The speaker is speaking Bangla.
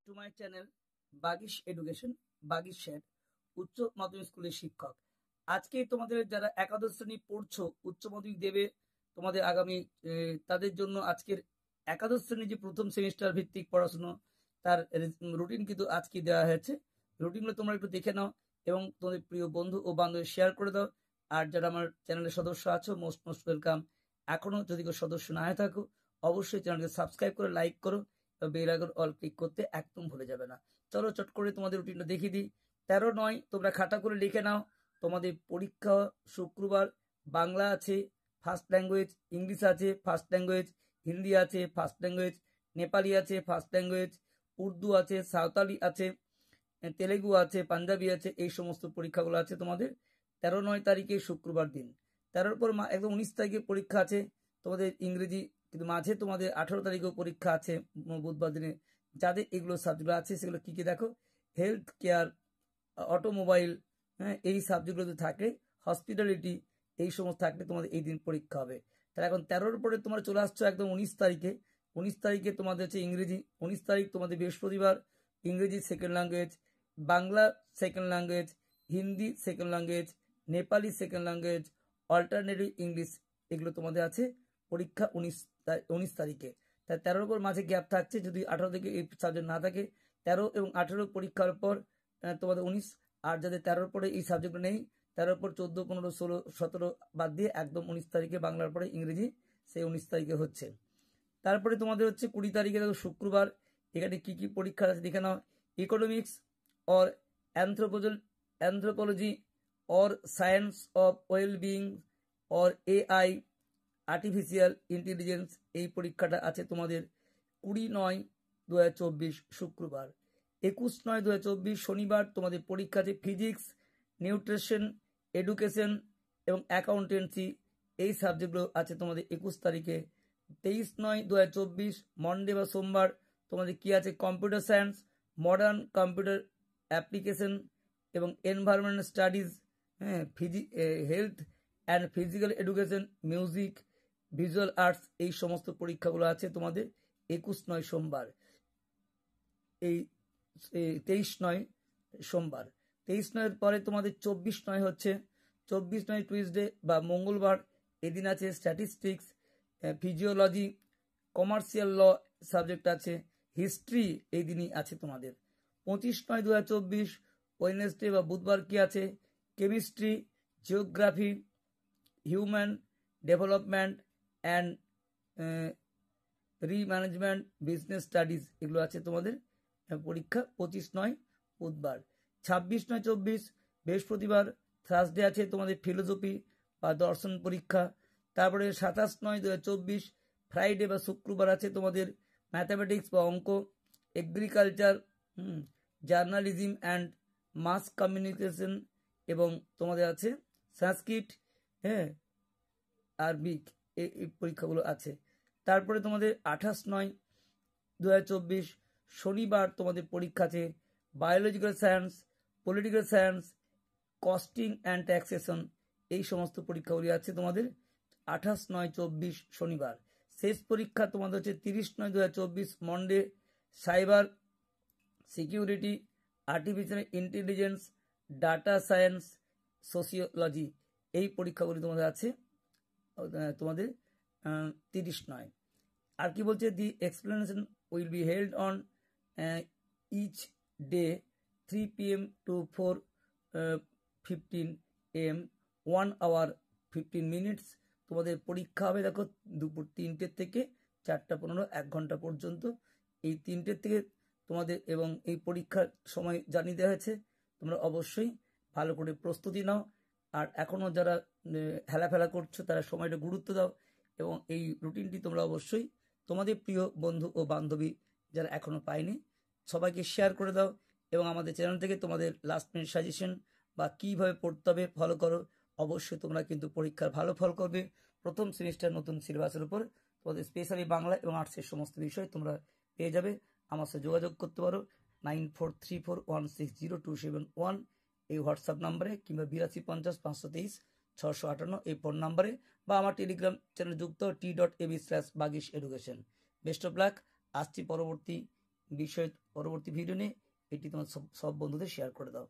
To my channel Bagish education, Bagish sir, উচ্চ মাধ্যমিক স্কুলের শিক্ষক। আজকে তোমাদের যারা একাদশ শ্রেণী পড়ছো, উচ্চ মাধ্যমিক দেবে তোমাদের আগামী তাদের জন্য আজকের একাদশ শ্রেণী যে প্রথম সেমিস্টার ভিত্তিক পড়াশুনো তার রুটিন কিন্তু আজকে দেওয়া হয়েছে। রুটিনগুলো তোমরা একটু দেখে নাও এবং তোমাদের প্রিয় বন্ধু ও বান্ধব শেয়ার করে দাও। আর যারা আমার চ্যানেলের সদস্য আছো, মোস্ট ওয়েলকাম। এখনো যদি কেউ সদস্য না হয়ে থাকো, অবশ্যই চ্যানেলকে সাবস্ক্রাইব করে লাইক করো, বেল আইকন অল ক্লিক করতে একদম ভুলে যাবে না। চলো চট করে তোমাদের রুটিনটা দেখিয়ে দিই। 13-9 তোমরা খাতা করে লিখে নাও। তোমাদের পরীক্ষা শুক্রবার। বাংলা আছে ফার্স্ট ল্যাঙ্গুয়েজ, ইংলিশ আছে ফার্স্ট ল্যাঙ্গুয়েজ, হিন্দি আছে ফার্স্ট ল্যাঙ্গুয়েজ, নেপালি আছে ফার্স্ট ল্যাঙ্গুয়েজ, উর্দু আছে, সাঁওতালি আছে, তেলেগু আছে, পাঞ্জাবি আছে। এই সমস্ত পরীক্ষাগুলো আছে তোমাদের 13-9 তারিখে শুক্রবার দিন। 13-র পর একদম 19 তারিখে পরীক্ষা আছে তোমাদের ইংরেজি, কিন্তু মাঝে তোমাদের 18 তারিখেও পরীক্ষা আছে বুধবার দিনে। যাদের এগুলো সাবজেক্ট আছে সেগুলো কি কি দেখো, হেলথ কেয়ার, অটোমোবাইল, হ্যাঁ এই সাবজেক্টগুলো থাকে, হসপিটালিটি, এই সমস্ত থাকলে তোমাদের এই দিন পরীক্ষা হবে। তাহলে এখন 13-র পরে তোমরা চলে আসছো একদম 19 তারিখে। 19 তারিখে তোমাদের হচ্ছে ইংরেজি। 19 তারিখ তোমাদের বৃহস্পতিবার। ইংরেজি second language, Bangla second language, Hindi second language, Nepali second language, alternative English, এগুলো তোমাদের আছে পরীক্ষা 19 তারিখে। তাই 13-র পর মাঝে গ্যাপ থাকছে, যদি 18 থেকে এই সাবজেক্ট না থাকে। 13 এবং 18 পরীক্ষার পর তোমাদের 19। আর যাদের 13-র পরে এই সাবজেক্ট নেই, 13-র পর 14, 15, 16, 17 বাদ দিয়ে একদম 19 তারিখে বাংলার পরে ইংরেজি, সেই 19 তারিখে হচ্ছে। তারপরে তোমাদের হচ্ছে 20 তারিখে দেখো শুক্রবার। এখানে কি কি পরীক্ষা আছে দেখে নাও। Economics or anthropology or science of wellbeing or AI, artificial intelligence, এই পরীক্ষাটা আছে তোমাদের 20-9-2024 শুক্রবার। 21-9-2024 শনিবার তোমাদের পরীক্ষা আছে ফিজিক্স, নিউট্রিশন, এডুকেশন এবং অ্যাকাউন্টেন্সি, এই সাবজেক্টগুলো আছে তোমাদের 21 তারিখে। 23-9-2024 মন্ডে বা সোমবার তোমাদের কি আছে, computer science, modern computer application এবং এনভায়রনমেন্ট স্টাডিজ, হ্যাঁ health and physical education, music, visual arts, এই সমস্ত পরীক্ষাগুলো আছে তোমাদের 21-9 সোমবার। এই 23-9 সোমবার। 23-9 পরে তোমাদের 24-9 হচ্ছে। 24-9 টুইসডে বা মঙ্গলবার। এদিন আছে statistics, physiology, commercial law subject আছে, হিস্ট্রি এই দিনই আছে তোমাদের। 25-9-2024 ওয়েডনেসডে বা বুধবার কি আছে, chemistry, geography, human development and রিম্যানেজমেন্ট, বিজনেস স্টাডিজ, এগুলো আছে তোমাদের পরীক্ষা 25-9 বুধবার। 26-9-24 বৃহস্পতিবার, থার্সডে আছে তোমাদের ফিলোসফি বা দর্শন পরীক্ষা। তারপরে 27-9-2024 ফ্রাইডে বা শুক্রবার আছে তোমাদের ম্যাথামেটিক্স বা অঙ্ক, agriculture, journalism and mass communication এবং তোমাদের আছে সংস্কৃত, হ্যাঁ আরবিক, এই পরীক্ষাগুলো আছে। তারপরে তোমাদের 28-9-2024 শনিবার তোমাদের পরীক্ষা আছে biological science, political science, costing and taxation, এই সমস্ত পরীক্ষাগুলি আছে তোমাদের 28-9-24 শনিবার। শেষ পরীক্ষা তোমাদের হচ্ছে 30-9-2024 Monday, cyber security, artificial intelligence, data science, sociology, এই পরীক্ষাগুলি তোমাদের আছে তোমাদের 30-9। আর কি বলছে, the explanation will be held on each day 3 PM to 4:15 AM, 1 hour 15 minutes তোমাদের পরীক্ষা হবে। দেখো দুপুর 3টে থেকে 4:15, 1 ঘন্টা পর্যন্ত। এই 3টে থেকে তোমাদের, এবং এই পরীক্ষার সময় জানিয়ে দেওয়া হয়েছে। তোমরা অবশ্যই ভালো করে প্রস্তুতি নাও। আর এখনও যারা হেলাফেলা করছো তারা সময়টা গুরুত্ব দাও, এবং এই রুটিনটি তোমরা অবশ্যই তোমাদের প্রিয় বন্ধু ও বান্ধবী যারা এখনও পায়নি সবাইকে শেয়ার করে দাও। এবং আমাদের চ্যানেল থেকে তোমাদের লাস্ট মিনিট সাজেশন বা কীভাবে পড়তে হবে ফলো করো। অবশ্যই তোমরা কিন্তু পরীক্ষার ভালো ফল করবে। প্রথম সেমিস্টার নতুন সিলেবাসের উপর তোমাদের স্পেশালি বাংলা এবং আর্টসের সমস্ত বিষয় তোমরা পেয়ে যাবে। আমার সাথে যোগাযোগ করতে পারো 9434160271 এই হোয়াটসঅ্যাপ নাম্বারে, কিংবা 8250-523-658 এই ফোন নাম্বারে, বা আমার টেলিগ্রাম চ্যানেল যুক্ত t.ab/bagish education। Best of luck. আসছি পরবর্তী বিষয়ের পরবর্তী ভিডিও নিয়ে এটি তোমার সব বন্ধুদের শেয়ার করে দাও।